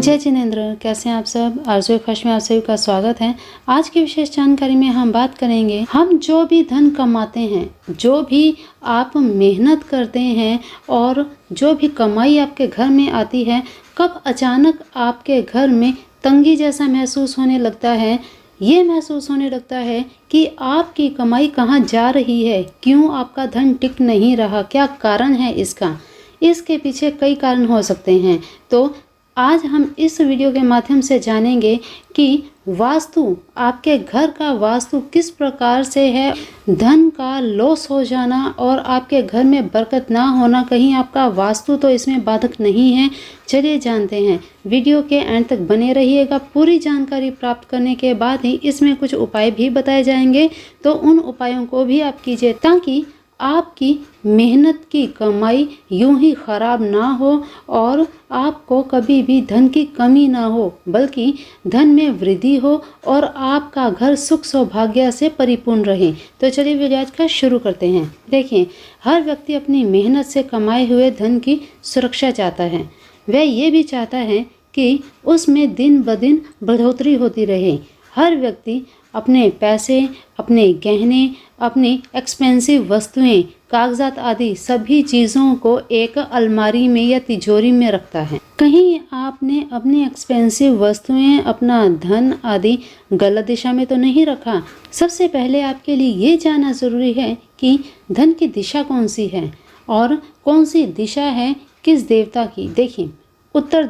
जय जिनेंद्र, कैसे हैं आप सब। आरज़ू फर्स्ट में आप सभी का स्वागत है। आज की विशेष जानकारी में हम बात करेंगे, हम जो भी धन कमाते हैं, जो भी आप मेहनत करते हैं और जो भी कमाई आपके घर में आती है, कब अचानक आपके घर में तंगी जैसा महसूस होने लगता है। ये महसूस होने लगता है कि आपकी कमाई कहाँ जा रही है, क्यों आपका धन टिक नहीं रहा, क्या कारण है इसका। इसके पीछे कई कारण हो सकते हैं। तो आज हम इस वीडियो के माध्यम से जानेंगे कि वास्तु, आपके घर का वास्तु किस प्रकार से है। धन का लॉस हो जाना और आपके घर में बरकत ना होना, कहीं आपका वास्तु तो इसमें बाधक नहीं है। चलिए जानते हैं, वीडियो के एंड तक बने रहिएगा। पूरी जानकारी प्राप्त करने के बाद ही इसमें कुछ उपाय भी बताए जाएंगे, तो उन उपायों को भी आप कीजिए ताकि आपकी मेहनत की कमाई यूं ही खराब ना हो और आपको कभी भी धन की कमी ना हो, बल्कि धन में वृद्धि हो और आपका घर सुख सौभाग्य से परिपूर्ण रहे। तो चलिए वीडियो आज का शुरू करते हैं। देखिए, हर व्यक्ति अपनी मेहनत से कमाए हुए धन की सुरक्षा चाहता है। वह ये भी चाहता है कि उसमें दिन ब दिन बढ़ोतरी होती रहे। हर व्यक्ति अपने पैसे, अपने गहने, अपनी एक्सपेंसिव वस्तुएं, कागजात आदि सभी चीज़ों को एक अलमारी में या तिजोरी में रखता है। कहीं आपने अपनी एक्सपेंसिव वस्तुएं, अपना धन आदि गलत दिशा में तो नहीं रखा। सबसे पहले आपके लिए ये जानना ज़रूरी है कि धन की दिशा कौन सी है और कौन सी दिशा है किस देवता की। देखिए, उत्तर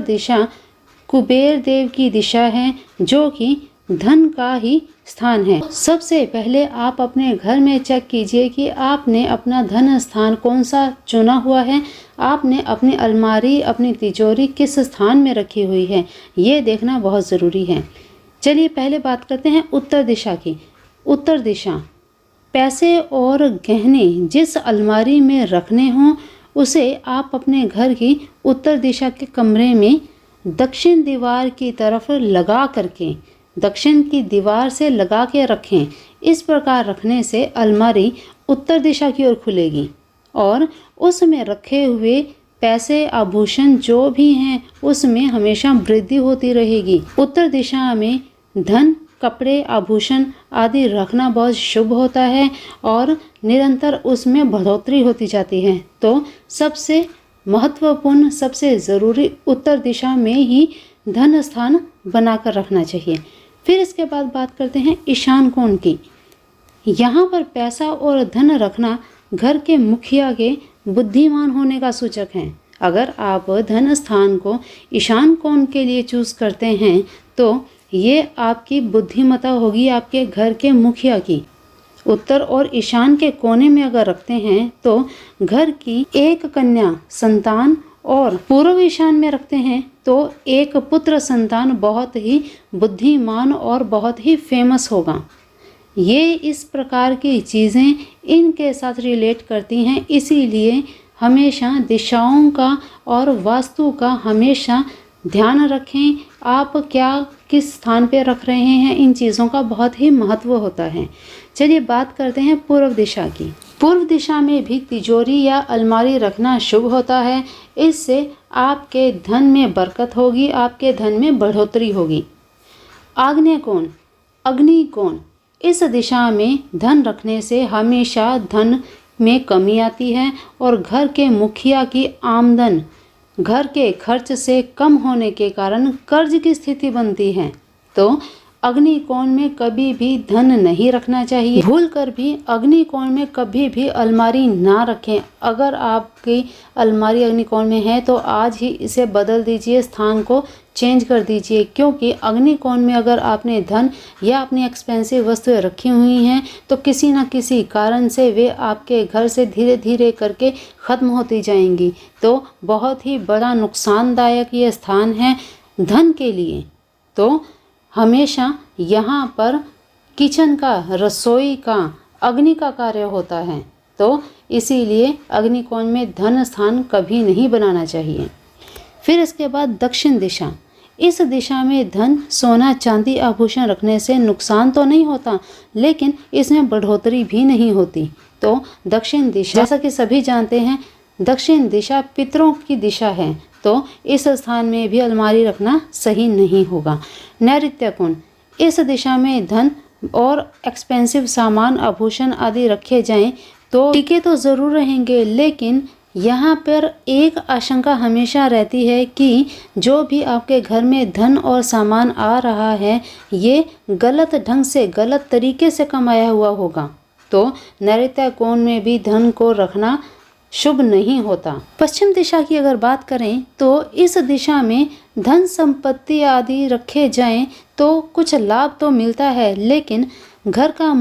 दिशा कुबेर देव की दिशा है, जो कि धन का ही स्थान है। सबसे पहले आप अपने घर में चेक कीजिए कि आपने अपना धन स्थान कौन सा चुना हुआ है। आपने अपनी अलमारी, अपनी तिजोरी किस स्थान में रखी हुई है, ये देखना बहुत ज़रूरी है। चलिए पहले बात करते हैं उत्तर दिशा की। उत्तर दिशा, पैसे और गहने जिस अलमारी में रखने हों, उसे आप अपने घर की उत्तर दिशा के कमरे में दक्षिण दीवार की तरफ लगा करके, दक्षिण की दीवार से लगा के रखें। इस प्रकार रखने से अलमारी उत्तर दिशा की ओर खुलेगी और उसमें रखे हुए पैसे, आभूषण जो भी हैं, उसमें हमेशा वृद्धि होती रहेगी। उत्तर दिशा में धन, कपड़े, आभूषण आदि रखना बहुत शुभ होता है और निरंतर उसमें बढ़ोतरी होती जाती है। तो सबसे महत्वपूर्ण, सबसे ज़रूरी उत्तर दिशा में ही धन स्थान बनाकर रखना चाहिए। फिर इसके बाद बात करते हैं ईशान कोण की। यहाँ पर पैसा और धन रखना घर के मुखिया के बुद्धिमान होने का सूचक है। अगर आप धन स्थान को ईशान कोण के लिए चूज़ करते हैं, तो ये आपकी बुद्धिमत्ता होगी आपके घर के मुखिया की। उत्तर और ईशान के कोने में अगर रखते हैं तो घर की एक कन्या संतान, और पूर्व ईशान में रखते हैं तो एक पुत्र संतान बहुत ही बुद्धिमान और बहुत ही फेमस होगा। ये इस प्रकार की चीज़ें इनके साथ रिलेट करती हैं, इसीलिए हमेशा दिशाओं का और वास्तु का हमेशा ध्यान रखें। आप क्या किस स्थान पे रख रहे हैं, इन चीज़ों का बहुत ही महत्व होता है। चलिए बात करते हैं पूर्व दिशा की। पूर्व दिशा में भी तिजोरी या अलमारी रखना शुभ होता है। इससे आपके धन में बरकत होगी, आपके धन में बढ़ोतरी होगी। आग्नेय कोण, अग्नि कोण, इस दिशा में धन रखने से हमेशा धन में कमी आती है और घर के मुखिया की आमदन घर के खर्च से कम होने के कारण कर्ज की स्थिति बनती है। तो अग्नि कोण में कभी भी धन नहीं रखना चाहिए। भूल कर भी अग्नि कोण में कभी भी अलमारी ना रखें। अगर आपकी अलमारी अग्नि कोण में है तो आज ही इसे बदल दीजिए, स्थान को चेंज कर दीजिए, क्योंकि अग्नि कोण में अगर आपने धन या अपनी एक्सपेंसिव वस्तुएं रखी हुई हैं तो किसी न किसी कारण से वे आपके घर से धीरे धीरे करके ख़त्म होती जाएंगी। तो बहुत ही बड़ा नुकसानदायक ये स्थान है धन के लिए। तो हमेशा यहाँ पर किचन का, रसोई का, अग्नि का कार्य होता है, तो इसीलिए अग्नि कोण में धन स्थान कभी नहीं बनाना चाहिए। फिर इसके बाद दक्षिण दिशा। इस दिशा में धन, सोना, चांदी, आभूषण रखने से नुकसान तो नहीं होता, लेकिन इसमें बढ़ोतरी भी नहीं होती। तो दक्षिण दिशा, जैसा कि सभी जानते हैं, दक्षिण दिशा पितरों की दिशा है। तो इस स्थान में भी अलमारी रखना सही नहीं होगा। नैऋत्य कोण, इस दिशा में धन और एक्सपेंसिव सामान, आभूषण आदि रखे जाएं तो टिके तो ज़रूर रहेंगे, लेकिन यहाँ पर एक आशंका हमेशा रहती है कि जो भी आपके घर में धन और सामान आ रहा है ये गलत ढंग से, गलत तरीके से कमाया हुआ होगा। तो नैऋत्य कोण में भी धन को रखना शुभ नहीं होता। पश्चिम दिशा की अगर बात करें तो इस दिशा में धन संपत्ति आदि रखे जाएं तो कुछ लाभ तो मिलता है, लेकिन घर का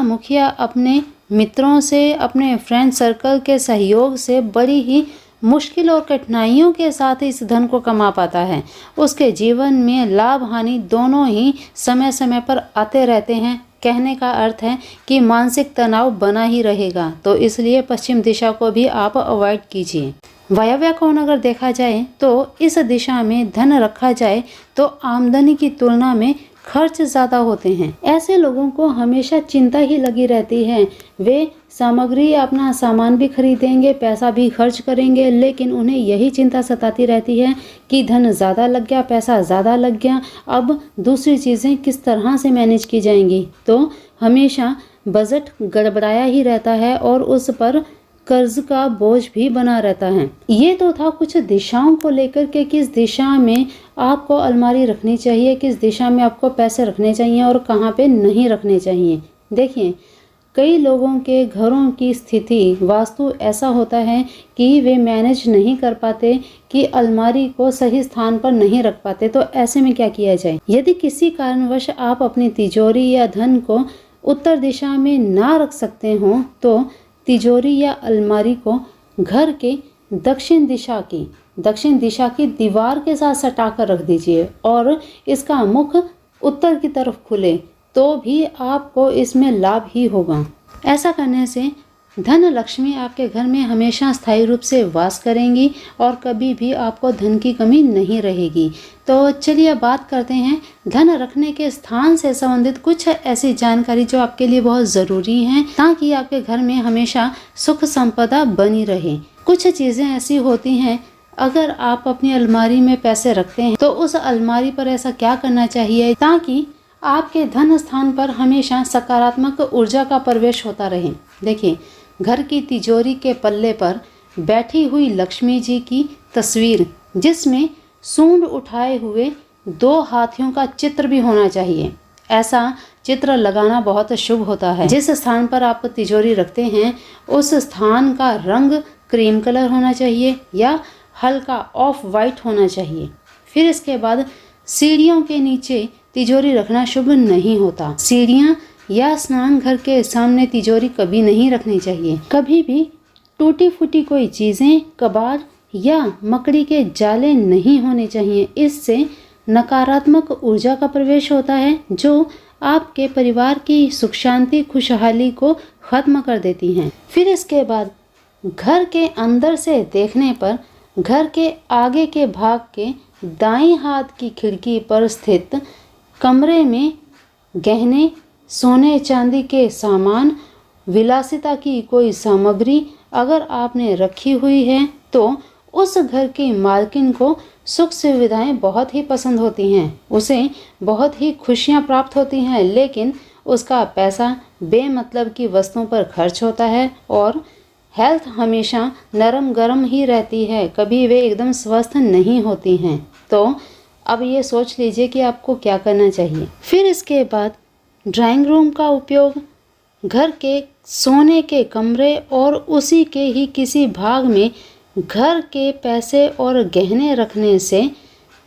मुखिया अपने मित्रों से, अपने फ्रेंड सर्कल के सहयोग से बड़ी ही मुश्किल और कठिनाइयों के साथ इस धन को कमा पाता है। उसके जीवन में लाभ हानि दोनों ही समय समय पर आते रहते हैं। कहने का अर्थ है कि मानसिक तनाव बना ही रहेगा, तो इसलिए पश्चिम दिशा को भी आप अवॉइड कीजिए। वायव्य कोण अगर देखा जाए तो इस दिशा में धन रखा जाए तो आमदनी की तुलना में खर्च ज़्यादा होते हैं। ऐसे लोगों को हमेशा चिंता ही लगी रहती है। वे सामग्री, अपना सामान भी खरीदेंगे, पैसा भी खर्च करेंगे, लेकिन उन्हें यही चिंता सताती रहती है कि धन ज़्यादा लग गया, पैसा ज़्यादा लग गया, अब दूसरी चीज़ें किस तरह से मैनेज की जाएंगी। तो हमेशा बजट गड़बड़ाया ही रहता है और उस पर कर्ज का बोझ भी बना रहता है। ये तो था कुछ दिशाओं को लेकर के, किस दिशा में आपको अलमारी रखनी चाहिए, किस दिशा में आपको पैसे रखने चाहिए और कहाँ पे नहीं रखने चाहिए। देखिए, कई लोगों के घरों की स्थिति, वास्तु ऐसा होता है कि वे मैनेज नहीं कर पाते कि अलमारी को सही स्थान पर नहीं रख पाते। तो ऐसे में क्या किया जाए? यदि किसी कारणवश आप अपनी तिजोरी या धन को उत्तर दिशा में ना रख सकते हो तो तिजोरी या अलमारी को घर के दक्षिण दिशा की दीवार के साथ सटा कर रख दीजिए और इसका मुख उत्तर की तरफ खुले, तो भी आपको इसमें लाभ ही होगा। ऐसा करने से धन लक्ष्मी आपके घर में हमेशा स्थायी रूप से वास करेंगी और कभी भी आपको धन की कमी नहीं रहेगी। तो चलिए बात करते हैं धन रखने के स्थान से संबंधित कुछ ऐसी जानकारी जो आपके लिए बहुत ज़रूरी हैं ताकि आपके घर में हमेशा सुख संपदा बनी रहे। कुछ चीज़ें ऐसी होती हैं, अगर आप अपनी अलमारी में पैसे रखते हैं तो उस अलमारी पर ऐसा क्या करना चाहिए ताकि आपके धन स्थान पर हमेशा सकारात्मक ऊर्जा का प्रवेश होता रहे। देखिए, घर की तिजोरी के पल्ले पर बैठी हुई लक्ष्मी जी की तस्वीर, जिसमें सूंड उठाए हुए 2 हाथियों का चित्र भी होना चाहिए। ऐसा चित्र लगाना बहुत शुभ होता है। जिस स्थान पर आप तिजोरी रखते हैं उस स्थान का रंग क्रीम कलर होना चाहिए या हल्का ऑफ वाइट होना चाहिए। फिर इसके बाद सीढ़ियों के नीचे तिजोरी रखना शुभ नहीं होता। सीढ़ियाँ या स्नान घर के सामने तिजोरी कभी नहीं रखनी चाहिए। कभी भी टूटी फूटी कोई चीज़ें, कबाड़ या मकड़ी के जाले नहीं होने चाहिए। इससे नकारात्मक ऊर्जा का प्रवेश होता है जो आपके परिवार की सुख शांति, खुशहाली को खत्म कर देती हैं। फिर इसके बाद घर के अंदर से देखने पर घर के आगे के भाग के दाईं हाथ की खिड़की पर स्थित कमरे में गहने, सोने चांदी के सामान, विलासिता की कोई सामग्री अगर आपने रखी हुई है तो उस घर की मालकिन को सुख सुविधाएं बहुत ही पसंद होती हैं, उसे बहुत ही खुशियां प्राप्त होती हैं, लेकिन उसका पैसा बेमतलब की वस्तुओं पर खर्च होता है और हेल्थ हमेशा नरम गरम ही रहती है, कभी वे एकदम स्वस्थ नहीं होती हैं। तो अब ये सोच लीजिए कि आपको क्या करना चाहिए। फिर इसके बाद ड्राइंग रूम का उपयोग घर के सोने के कमरे और उसी के ही किसी भाग में घर के पैसे और गहने रखने से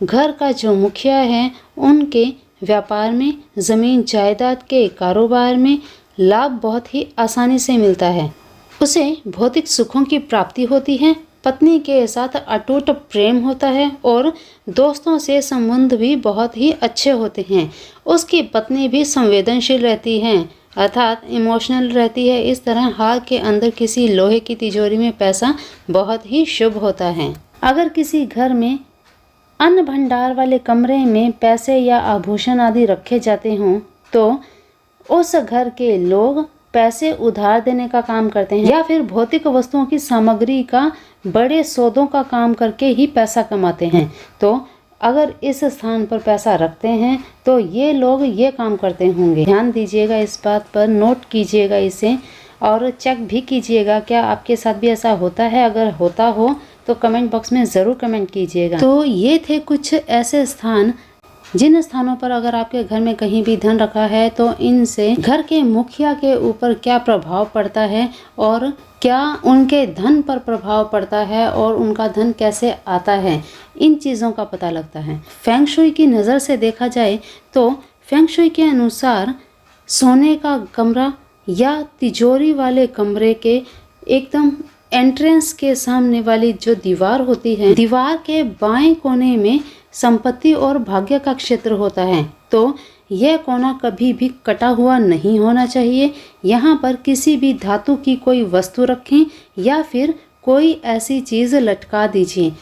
घर का जो मुखिया है उनके व्यापार में, ज़मीन जायदाद के कारोबार में लाभ बहुत ही आसानी से मिलता है। उसे भौतिक सुखों की प्राप्ति होती है, पत्नी के साथ अटूट प्रेम होता है और दोस्तों से संबंध भी बहुत ही अच्छे होते हैं। उसकी पत्नी भी संवेदनशील रहती है, अर्थात इमोशनल रहती है। इस तरह हाथ के अंदर किसी लोहे की तिजोरी में पैसा बहुत ही शुभ होता है। अगर किसी घर में अन्न भंडार वाले कमरे में पैसे या आभूषण आदि रखे जाते हों तो उस घर के लोग पैसे उधार देने का काम करते हैं या फिर भौतिक वस्तुओं की सामग्री का बड़े सौदों का काम करके ही पैसा कमाते हैं। तो अगर इस स्थान पर पैसा रखते हैं तो ये लोग ये काम करते होंगे। ध्यान दीजिएगा इस बात पर, नोट कीजिएगा इसे और चेक भी कीजिएगा क्या आपके साथ भी ऐसा होता है। अगर होता हो तो कमेंट बॉक्स में ज़रूर कमेंट कीजिएगा। तो ये थे कुछ ऐसे स्थान जिन स्थानों पर अगर आपके घर में कहीं भी धन रखा है तो इनसे घर के मुखिया के ऊपर क्या प्रभाव पड़ता है और क्या उनके धन पर प्रभाव पड़ता है और उनका धन कैसे आता है, इन चीज़ों का पता लगता है। फेंग शुई की नज़र से देखा जाए तो फेंग शुई के अनुसार सोने का कमरा या तिजोरी वाले कमरे के एकदम एंट्रेंस के सामने वाली जो दीवार होती है, दीवार के बाएं कोने में संपत्ति और भाग्य का क्षेत्र होता है। तो यह कोना कभी भी कटा हुआ नहीं होना चाहिए। यहाँ पर किसी भी धातु की कोई वस्तु रखें या फिर कोई ऐसी चीज़ लटका दीजिए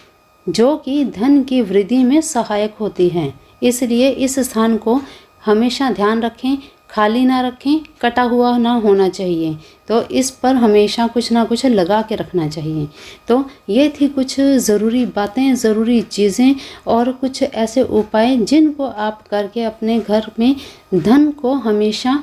जो कि धन की वृद्धि में सहायक होती है। इसलिए इस स्थान को हमेशा ध्यान रखें, खाली ना रखें, कटा हुआ ना होना चाहिए। तो इस पर हमेशा कुछ ना कुछ लगा के रखना चाहिए। तो ये थी कुछ ज़रूरी बातें, ज़रूरी चीज़ें और कुछ ऐसे उपाय जिनको आप करके अपने घर में धन को हमेशा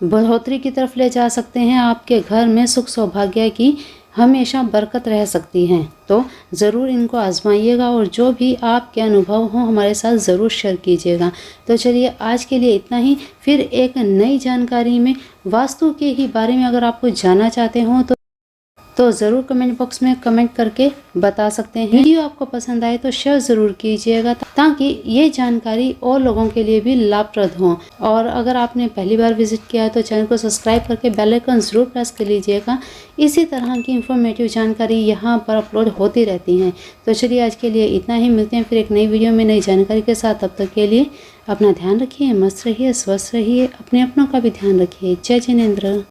बढ़ोतरी की तरफ ले जा सकते हैं। आपके घर में सुख सौभाग्य की हमेशा बरकत रह सकती है। तो ज़रूर इनको आजमाइएगा और जो भी आपके अनुभव हों हमारे साथ ज़रूर शेयर कीजिएगा। तो चलिए आज के लिए इतना ही। फिर एक नई जानकारी में वास्तु के ही बारे में अगर आप कुछ जानना चाहते हो तो ज़रूर कमेंट बॉक्स में कमेंट करके बता सकते हैं। वीडियो आपको पसंद आए तो शेयर ज़रूर कीजिएगा ताकि ये जानकारी और लोगों के लिए भी लाभप्रद हो। और अगर आपने पहली बार विजिट किया है तो चैनल को सब्सक्राइब करके बेल आइकन ज़रूर प्रेस कर लीजिएगा। इसी तरह की इंफॉर्मेटिव जानकारी यहाँ पर अपलोड होती रहती हैं। तो चलिए आज के लिए इतना ही। मिलते हैं फिर एक नई वीडियो में नई जानकारी के साथ। तब तक के लिए अपना ध्यान रखिए, मस्त रहिए, स्वस्थ रहिए, अपने अपनों का भी ध्यान रखिए। जय जिनेंद्र।